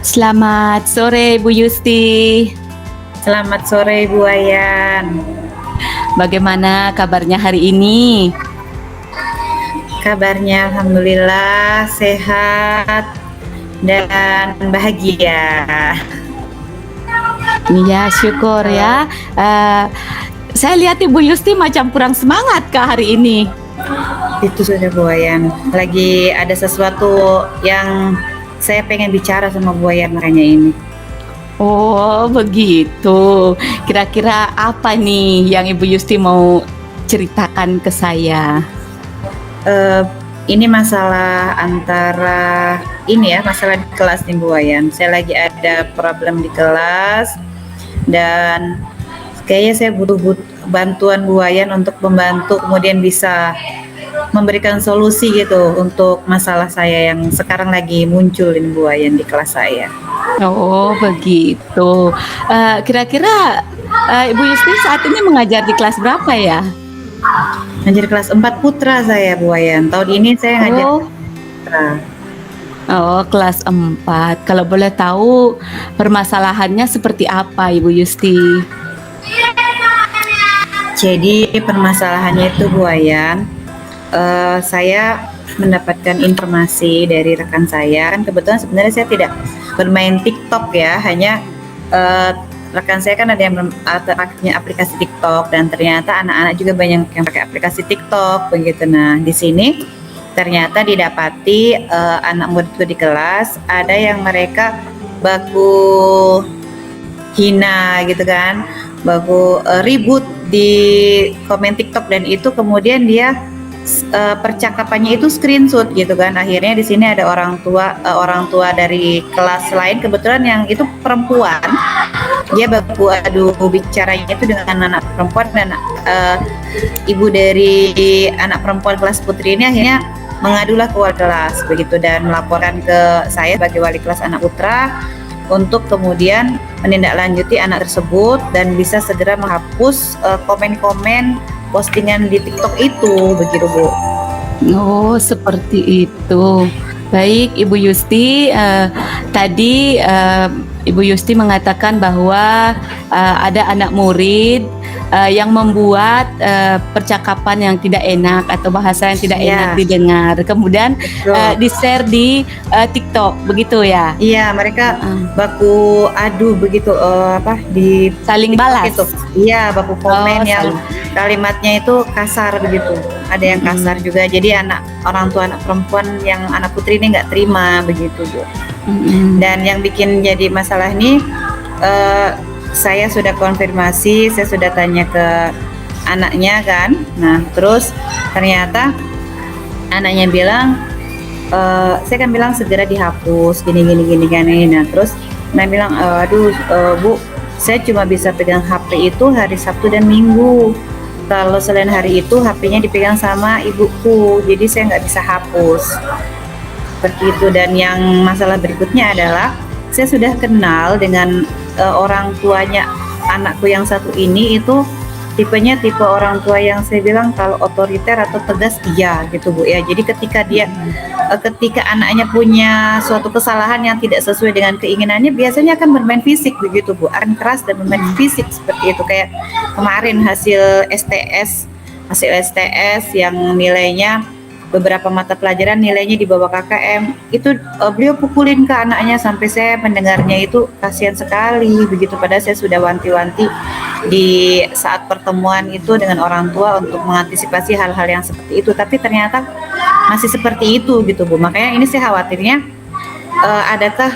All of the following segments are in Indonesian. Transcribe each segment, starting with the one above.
Selamat sore Bu Yusti. Selamat sore Bu Ayan. Bagaimana kabarnya hari ini? Kabarnya alhamdulillah sehat dan bahagia. Iya, syukur ya. Saya lihat Ibu Yusti macam kurang semangat Kak hari ini. Itu sudah Bu Ayan. Lagi ada sesuatu yang saya pengen bicara sama Bu Ayan makanya ini. Oh, begitu. Kira-kira apa nih yang Ibu Yusti mau ceritakan ke saya? Ini masalah antara masalah di kelas nih Bu Ayan. Saya lagi ada problem di kelas dan kayaknya saya butuh bantuan Bu Ayan untuk membantu kemudian bisa memberikan solusi gitu untuk masalah saya yang sekarang lagi muncul ini Bu Ayan di kelas saya. Oh, begitu. Kira-kira Ibu Yusti saat ini mengajar di kelas berapa ya? Ngajar kelas 4 putra saya Bu Ayan. Tahun ini saya ngajar putra. Oh, kelas 4. Kalau boleh tahu permasalahannya seperti apa Ibu Yusti? Jadi permasalahannya itu Bu Ayan, saya mendapatkan informasi dari rekan saya. Kan kebetulan sebenarnya saya tidak bermain TikTok ya, hanya rekan saya kan ada yang punya aplikasi TikTok dan ternyata anak-anak juga banyak yang pakai aplikasi TikTok begitu. Nah, di sini ternyata didapati anak muridku di kelas ada yang mereka baku hina gitu kan, baku ribut di komen TikTok dan itu kemudian dia percakapannya itu screenshot gitu kan. Akhirnya di sini ada orang tua dari kelas lain, kebetulan yang itu perempuan, dia baku adu bicaranya itu dengan anak perempuan dan ibu dari anak perempuan kelas putri ini akhirnya mengadulah ke wali kelas begitu dan melaporkan ke saya sebagai wali kelas anak putra untuk kemudian menindaklanjuti anak tersebut dan bisa segera menghapus komen-komen postingan di TikTok itu begitu Bu. Oh, seperti itu. Baik Ibu Yusti, tadi Ibu Yusti mengatakan bahwa ada anak murid yang membuat percakapan yang tidak enak atau bahasa yang tidak enak didengar, kemudian di-share di TikTok, begitu ya? Iya, mereka baku adu begitu, di saling balas. Itu. Iya, baku komen yang kalimatnya itu kasar begitu. Ada yang kasar juga. Jadi orang tua anak perempuan yang anak putri ini nggak terima begitu Bu. Dan yang bikin jadi masalah ini, saya sudah konfirmasi, saya sudah tanya ke anaknya kan. Nah, terus ternyata anaknya bilang, saya kan bilang segera dihapus, gini kan ini. Nah, terus saya bilang, Bu, saya cuma bisa pegang HP itu hari Sabtu dan Minggu. Kalau selain hari itu HP-nya dipegang sama ibuku, jadi saya nggak bisa hapus. Seperti itu. Dan yang masalah berikutnya adalah saya sudah kenal dengan orang tuanya anakku yang satu ini, itu tipenya tipe orang tua yang saya bilang kalau otoriter atau tegas iya gitu Bu ya. Jadi ketika anaknya punya suatu kesalahan yang tidak sesuai dengan keinginannya, biasanya akan bermain fisik begitu Bu, akan keras dan bermain fisik seperti itu. Kayak kemarin hasil STS yang nilainya beberapa mata pelajaran nilainya di bawah KKM itu, beliau pukulin ke anaknya sampai saya mendengarnya itu kasihan sekali begitu. Padahal saya sudah wanti-wanti di saat pertemuan itu dengan orang tua untuk mengantisipasi hal-hal yang seperti itu, tapi ternyata masih seperti itu gitu Bu. Makanya ini saya khawatirnya adakah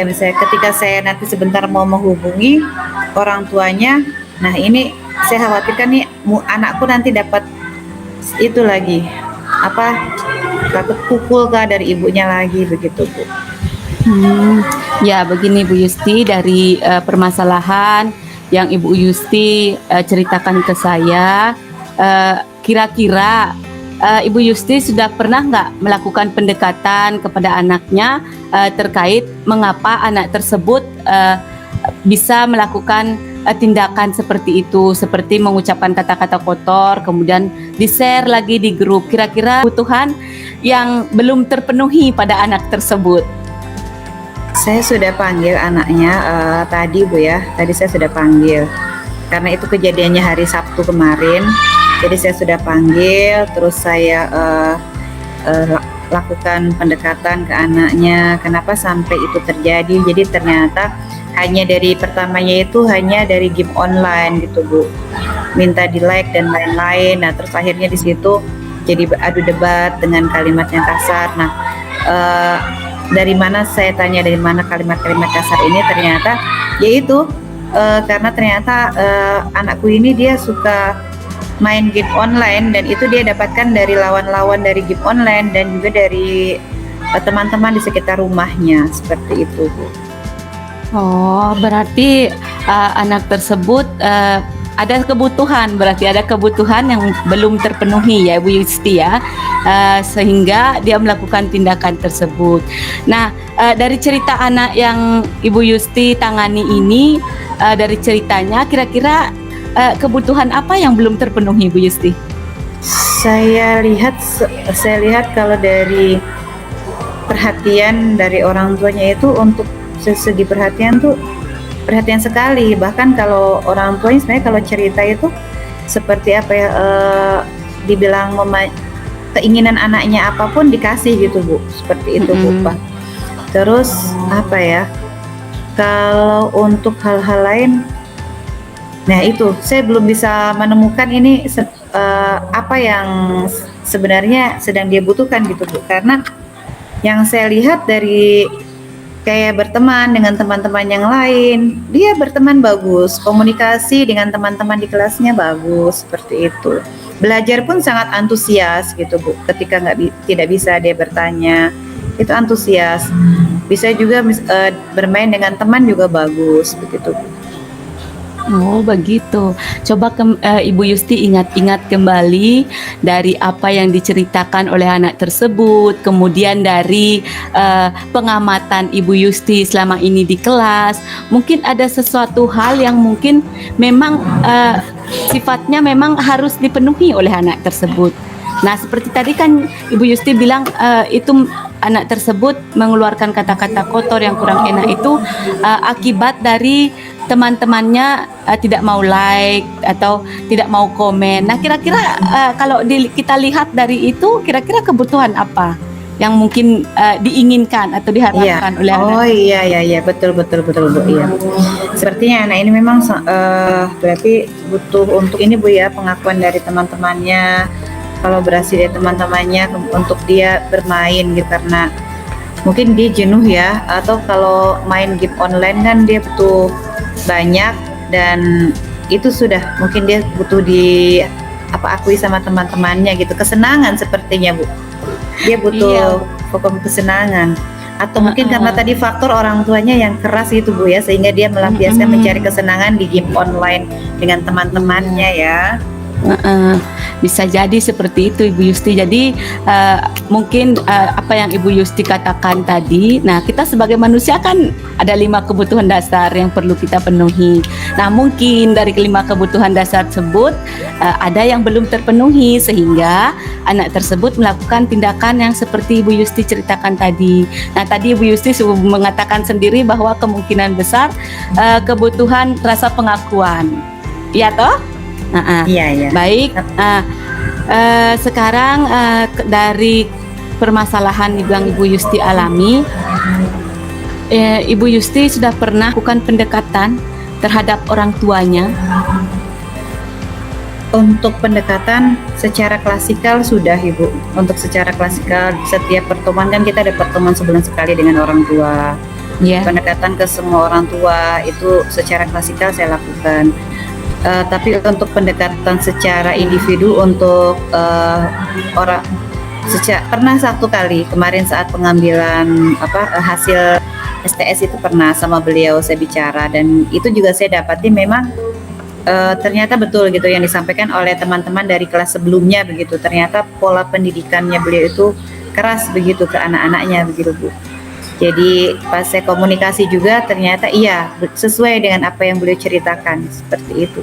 misalnya ketika saya nanti sebentar mau menghubungi orang tuanya, nah ini saya khawatirkan nih anakku nanti dapat itu lagi takut pukul dari ibunya lagi begitu Bu. Ya begini Bu Yusti, dari permasalahan yang Ibu Yusti ceritakan ke saya, kira-kira Ibu Yusti sudah pernah nggak melakukan pendekatan kepada anaknya terkait mengapa anak tersebut bisa melakukan tindakan seperti itu, seperti mengucapkan kata-kata kotor, kemudian di-share lagi di grup. Kira-kira kebutuhan yang belum terpenuhi pada anak tersebut. Saya sudah panggil anaknya tadi Bu ya. Tadi saya sudah panggil. Karena itu kejadiannya hari Sabtu kemarin. Jadi saya sudah panggil, terus saya lakukan pendekatan ke anaknya. Kenapa sampai itu terjadi? Jadi ternyata hanya dari pertamanya itu hanya dari game online gitu Bu. Minta di like dan lain-lain. Nah, terus akhirnya di situ jadi adu debat dengan kalimat yang kasar. Nah, dari mana saya tanya dari mana kalimat-kalimat kasar ini, ternyata yaitu karena ternyata anakku ini dia suka main game online dan itu dia dapatkan dari lawan-lawan dari game online dan juga dari teman-teman di sekitar rumahnya, seperti itu Bu. Oh, berarti anak tersebut ada kebutuhan, berarti ada kebutuhan yang belum terpenuhi ya Ibu Yusti ya, sehingga dia melakukan tindakan tersebut. Nah, dari cerita anak yang Ibu Yusti tangani ini, dari ceritanya kira-kira kebutuhan apa yang belum terpenuhi Bu Yusti? Saya lihat kalau dari perhatian dari orang tuanya itu untuk segi perhatian tuh perhatian sekali. Bahkan kalau orang tuanya sebenarnya kalau cerita itu seperti apa ya, dibilang keinginan anaknya apapun dikasih gitu Bu, seperti itu Bu Pak. Terus apa ya, kalau untuk hal-hal lain, nah itu saya belum bisa menemukan ini apa yang sebenarnya sedang dia butuhkan gitu Bu. Karena yang saya lihat dari kayak berteman dengan teman-teman yang lain, dia berteman bagus, komunikasi dengan teman-teman di kelasnya bagus, seperti itu. Belajar pun sangat antusias gitu Bu. Ketika tidak bisa dia bertanya, itu antusias. Bisa juga bermain dengan teman juga bagus, begitu Bu. Oh begitu. Coba Ibu Yusti ingat-ingat kembali dari apa yang diceritakan oleh anak tersebut, kemudian dari pengamatan Ibu Yusti selama ini di kelas. Mungkin ada sesuatu hal yang mungkin memang sifatnya memang harus dipenuhi oleh anak tersebut. Nah seperti tadi kan Ibu Yusti bilang itu anak tersebut mengeluarkan kata-kata kotor yang kurang enak itu akibat dari teman-temannya tidak mau like atau tidak mau komen. Nah kira-kira kalau kita lihat dari itu, kira-kira kebutuhan apa yang mungkin diinginkan atau diharapkan oleh anak? Oh iya betul Bu, iya. Sepertinya anak ini memang berarti butuh untuk ini Bu ya, pengakuan dari teman-temannya, kolaborasi dari teman-temannya untuk dia bermain gitu, karena mungkin dia jenuh ya, atau kalau main game online kan dia butuh banyak dan itu sudah mungkin dia butuh akui sama teman-temannya gitu, kesenangan sepertinya Bu, dia butuh pokok kesenangan, atau mungkin karena tadi faktor orang tuanya yang keras gitu Bu ya, sehingga dia melampiaskan mencari kesenangan di game online dengan teman-temannya ya. Bisa jadi seperti itu Ibu Yusti. Jadi mungkin apa yang Ibu Yusti katakan tadi, nah kita sebagai manusia kan ada 5 kebutuhan dasar yang perlu kita penuhi. Nah mungkin dari kelima kebutuhan dasar tersebut ada yang belum terpenuhi, sehingga anak tersebut melakukan tindakan yang seperti Ibu Yusti ceritakan tadi. Nah tadi Ibu Yusti mengatakan sendiri bahwa kemungkinan besar kebutuhan rasa pengakuan, ya toh? Iya. Baik. Sekarang dari permasalahan yang Ibu Yusti alami, Ibu Yusti sudah pernah lakukan pendekatan terhadap orang tuanya? Untuk pendekatan secara klasikal sudah Ibu. Untuk secara klasikal setiap pertemuan kan kita ada pertemuan sebulan sekali dengan orang tua. Pendekatan ke semua orang tua itu secara klasikal saya lakukan. Tapi untuk pendekatan secara individu untuk pernah satu kali kemarin saat pengambilan hasil STS itu pernah sama beliau saya bicara, dan itu juga saya dapati memang ternyata betul gitu yang disampaikan oleh teman-teman dari kelas sebelumnya begitu, ternyata pola pendidikannya beliau itu keras begitu ke anak-anaknya begitu Bu. Jadi pas saya komunikasi juga ternyata iya sesuai dengan apa yang beliau ceritakan, seperti itu.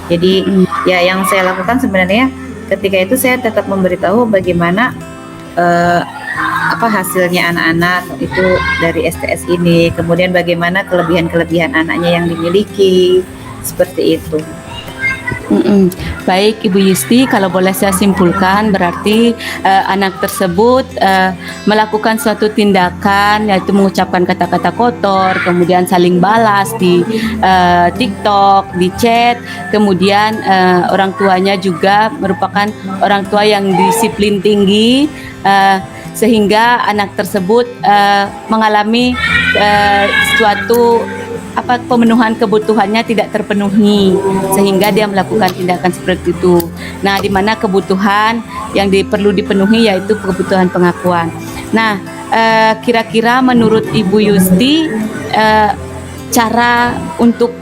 Jadi ya yang saya lakukan sebenarnya ketika itu saya tetap memberitahu bagaimana apa hasilnya anak-anak itu dari STS ini, kemudian bagaimana kelebihan-kelebihan anaknya yang dimiliki, seperti itu. Baik Ibu Yusti, kalau boleh saya simpulkan berarti anak tersebut melakukan suatu tindakan yaitu mengucapkan kata-kata kotor, kemudian saling balas di TikTok, di chat, kemudian orang tuanya juga merupakan orang tua yang disiplin tinggi, sehingga anak tersebut mengalami suatu pemenuhan kebutuhannya tidak terpenuhi, sehingga dia melakukan tindakan seperti itu. Nah, di mana kebutuhan yang perlu dipenuhi yaitu kebutuhan pengakuan. Nah, kira-kira menurut Ibu Yusti cara untuk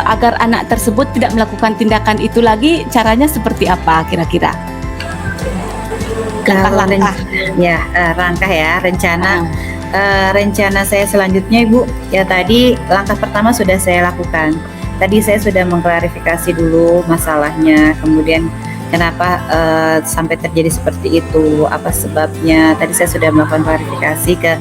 agar anak tersebut tidak melakukan tindakan itu lagi, caranya seperti apa kira-kira? Rencana. Rencana saya selanjutnya, Ibu, ya tadi langkah pertama sudah saya lakukan. Tadi saya sudah mengklarifikasi dulu masalahnya, kemudian kenapa sampai terjadi seperti itu, apa sebabnya. Tadi saya sudah melakukan klarifikasi ke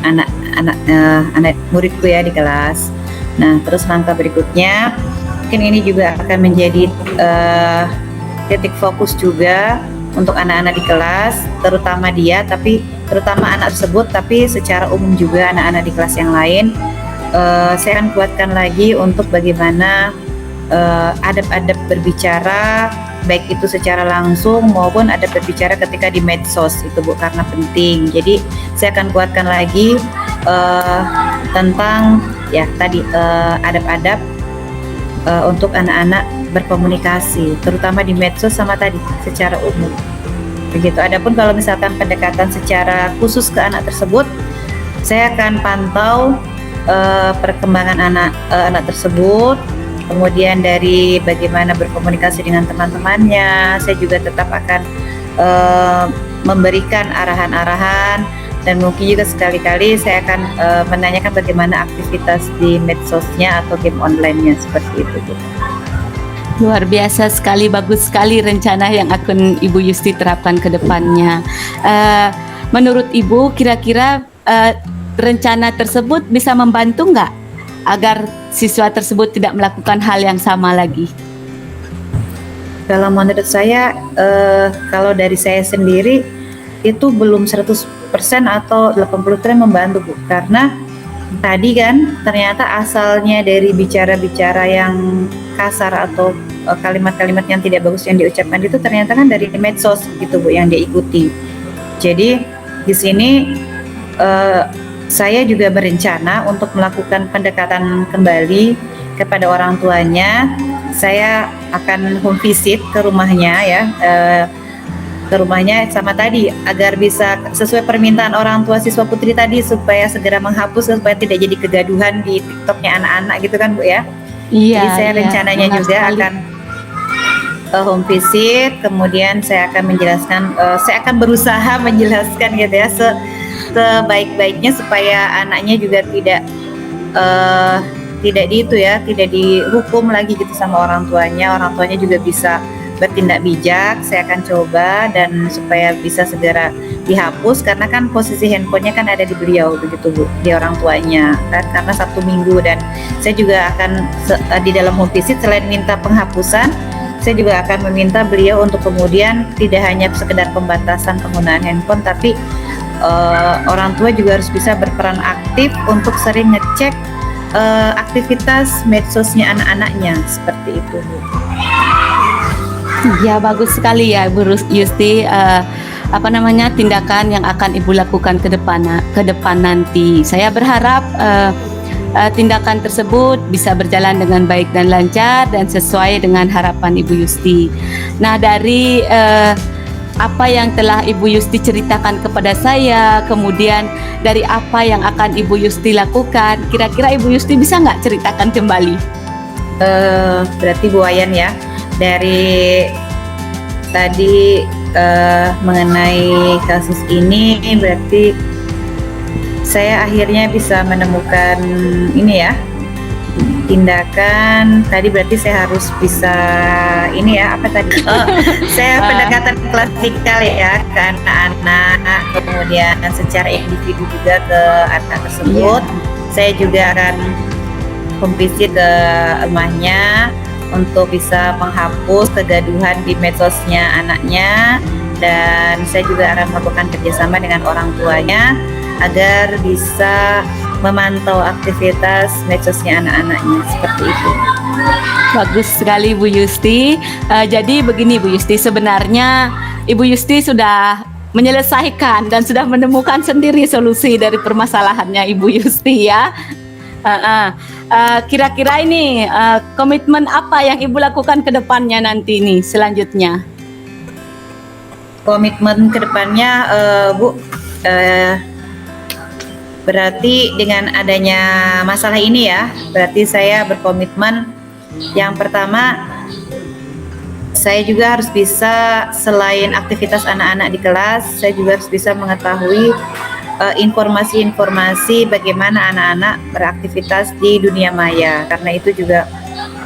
anak muridku ya di kelas. Nah, terus langkah berikutnya mungkin ini juga akan menjadi titik fokus juga untuk anak-anak di kelas, terutama anak tersebut, tapi secara umum juga anak-anak di kelas yang lain. Saya akan kuatkan lagi untuk bagaimana adab-adab berbicara, baik itu secara langsung maupun adab berbicara ketika di medsos itu, Bu, karena penting. Jadi saya akan kuatkan lagi tentang ya tadi adab-adab untuk anak-anak berkomunikasi, terutama di medsos sama tadi secara umum. Begitu. Adapun kalau misalkan pendekatan secara khusus ke anak tersebut, saya akan pantau perkembangan anak tersebut, kemudian dari bagaimana berkomunikasi dengan teman-temannya. Saya juga tetap akan memberikan arahan-arahan, dan mungkin juga sekali-kali saya akan menanyakan bagaimana aktivitas di medsosnya atau game online-nya, seperti itu, Bu. Luar biasa sekali, bagus sekali rencana yang akan Ibu Yusti terapkan ke depannya. Menurut Ibu, kira-kira rencana tersebut bisa membantu nggak agar siswa tersebut tidak melakukan hal yang sama lagi? Kalau menurut saya, kalau dari saya sendiri itu belum 100% atau 80% membantu, Bu, karena tadi kan ternyata asalnya dari bicara-bicara yang kasar atau kalimat-kalimat yang tidak bagus yang diucapkan itu ternyata kan dari medsos gitu, Bu, yang dia ikuti. Jadi di sini saya juga berencana untuk melakukan pendekatan kembali kepada orang tuanya. Saya akan home visit ke rumahnya ya, sama tadi agar bisa sesuai permintaan orang tua siswa putri tadi, supaya segera menghapus, supaya tidak jadi kegaduhan di TikToknya anak-anak gitu kan, Bu ya. Iya. Jadi saya rencananya juga akan home visit, kemudian saya akan menjelaskan, saya akan berusaha menjelaskan gitu ya sebaik-baiknya supaya anaknya juga tidak tidak dihukum lagi gitu sama orang tuanya juga bisa bertindak bijak. Saya akan coba dan supaya bisa segera dihapus, karena kan posisi handphonenya kan ada di beliau begitu, Bu, di orang tuanya kan, karena Sabtu Minggu. Dan saya juga akan di dalam home visit selain minta penghapusan, saya juga akan meminta beliau untuk kemudian tidak hanya sekedar pembatasan penggunaan handphone, tapi orang tua juga harus bisa berperan aktif untuk sering ngecek aktivitas medsosnya anak-anaknya, seperti itu, Bu. Ya, bagus sekali ya Bu Yusti, tindakan yang akan Ibu lakukan ke depan nanti. Saya berharap tindakan tersebut bisa berjalan dengan baik dan lancar dan sesuai dengan harapan Ibu Yusti. Nah, dari apa yang telah Ibu Yusti ceritakan kepada saya, kemudian dari apa yang akan Ibu Yusti lakukan, kira-kira Ibu Yusti bisa nggak ceritakan kembali? Berarti Bu Wayan ya, dari tadi mengenai kasus ini, berarti saya akhirnya bisa menemukan ini ya, tindakan tadi berarti saya harus bisa ini ya apa tadi? Oh, saya pendekatan klasikal ya ke anak-anak, kemudian secara individu juga ke anak tersebut. Saya juga akan memvisit ke rumahnya untuk bisa menghapus kegaduhan di medsosnya anaknya, dan saya juga akan melakukan kerjasama dengan orang tuanya agar bisa memantau aktivitas medsosnya anak-anaknya seperti itu. Bagus sekali Bu Yusti. Jadi begini Bu Yusti, sebenarnya Ibu Yusti sudah menyelesaikan dan sudah menemukan sendiri solusi dari permasalahannya Ibu Yusti ya. Kira-kira ini komitmen apa yang Ibu lakukan ke depannya nanti nih selanjutnya? Komitmen ke depannya Bu, berarti dengan adanya masalah ini ya, berarti saya berkomitmen yang pertama, saya juga harus bisa selain aktivitas anak-anak di kelas, saya juga harus bisa mengetahui informasi-informasi bagaimana anak-anak beraktivitas di dunia maya, karena itu juga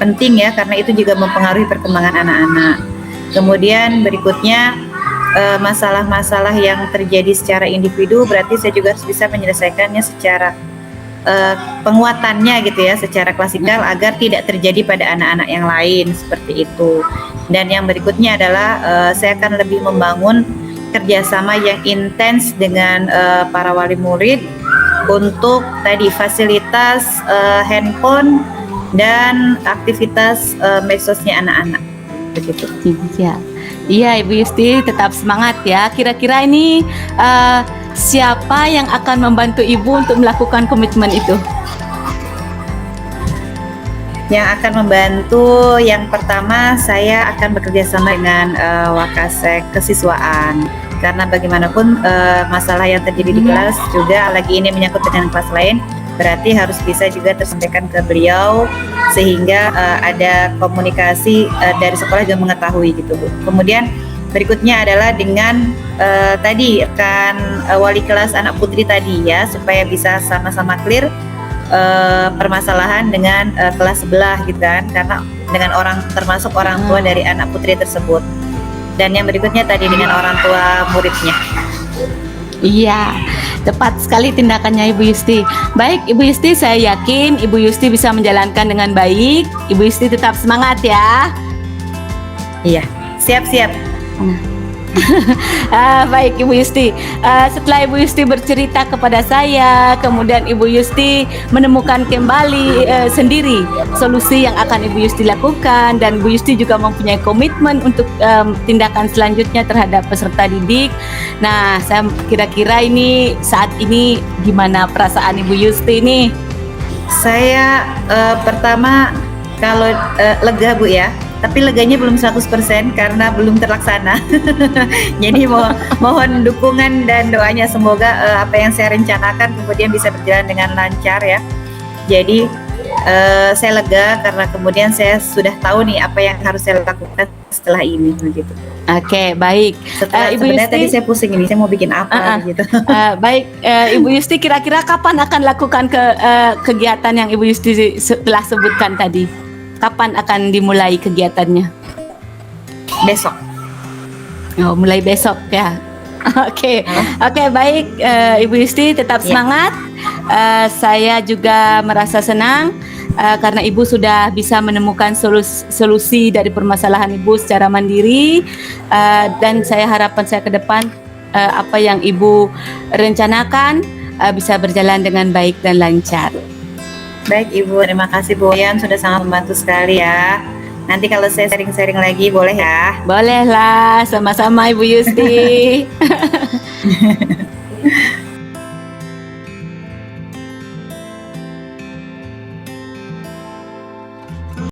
penting ya, karena itu juga mempengaruhi perkembangan anak-anak. Kemudian berikutnya masalah-masalah yang terjadi secara individu, berarti saya juga harus bisa menyelesaikannya secara penguatannya gitu ya, secara klasikal agar tidak terjadi pada anak-anak yang lain seperti itu. Dan yang berikutnya adalah saya akan lebih membangun kerjasama yang intens dengan para wali murid untuk tadi fasilitas handphone dan aktivitas medsosnya anak-anak begitu. Iya. Iya Ibu Yusti, tetap semangat ya. Kira-kira ini siapa yang akan membantu Ibu untuk melakukan komitmen itu? Yang akan membantu, yang pertama saya akan bekerja sama dengan Wakasek kesiswaan, karena bagaimanapun masalah yang terjadi di kelas juga lagi ini menyangkut dengan kelas lain, berarti harus bisa juga tersampaikan ke beliau sehingga ada komunikasi dari sekolah juga mengetahui gitu Bu. Kemudian berikutnya adalah dengan tadi rekan wali kelas anak putri tadi ya, supaya bisa sama-sama clear permasalahan dengan kelas sebelah gitu kan, karena dengan orang termasuk orang tua dari anak putri tersebut. Dan yang berikutnya tadi dengan orang tua muridnya. Iya, tepat sekali tindakannya Ibu Yusti. Baik Ibu Yusti, saya yakin Ibu Yusti bisa menjalankan dengan baik. Ibu Yusti tetap semangat ya. Iya, siap-siap. Baik Ibu Yusti, setelah Ibu Yusti bercerita kepada saya, kemudian Ibu Yusti menemukan kembali sendiri solusi yang akan Ibu Yusti lakukan, dan Ibu Yusti juga mempunyai komitmen untuk tindakan selanjutnya terhadap peserta didik. Nah, saya kira-kira ini saat ini gimana perasaan Ibu Yusti nih? Saya pertama kalau lega Bu ya, tapi leganya belum 100% karena belum terlaksana. Jadi mohon dukungan dan doanya, semoga apa yang saya rencanakan kemudian bisa berjalan dengan lancar ya. Jadi saya lega karena kemudian saya sudah tahu nih apa yang harus saya lakukan setelah ini begitu. Oke, baik. Setelah Ibu sebenarnya Yusti, tadi saya pusing ini, saya mau bikin apa gitu. baik, Ibu Yusti, kira-kira kapan akan lakukan kegiatan yang Ibu Yusti telah sebutkan tadi? Kapan akan dimulai kegiatannya? Besok. Oh, mulai besok ya. Oke, baik, Ibu Yusti tetap semangat. Saya juga merasa senang karena Ibu sudah bisa menemukan solusi dari permasalahan Ibu secara mandiri, dan saya harapan saya ke depan apa yang Ibu rencanakan bisa berjalan dengan baik dan lancar. Baik Ibu, terima kasih Bu Yan, sudah sangat membantu sekali ya. Nanti kalau saya sharing-sharing lagi boleh ya? Bolehlah, sama-sama Ibu Yusti.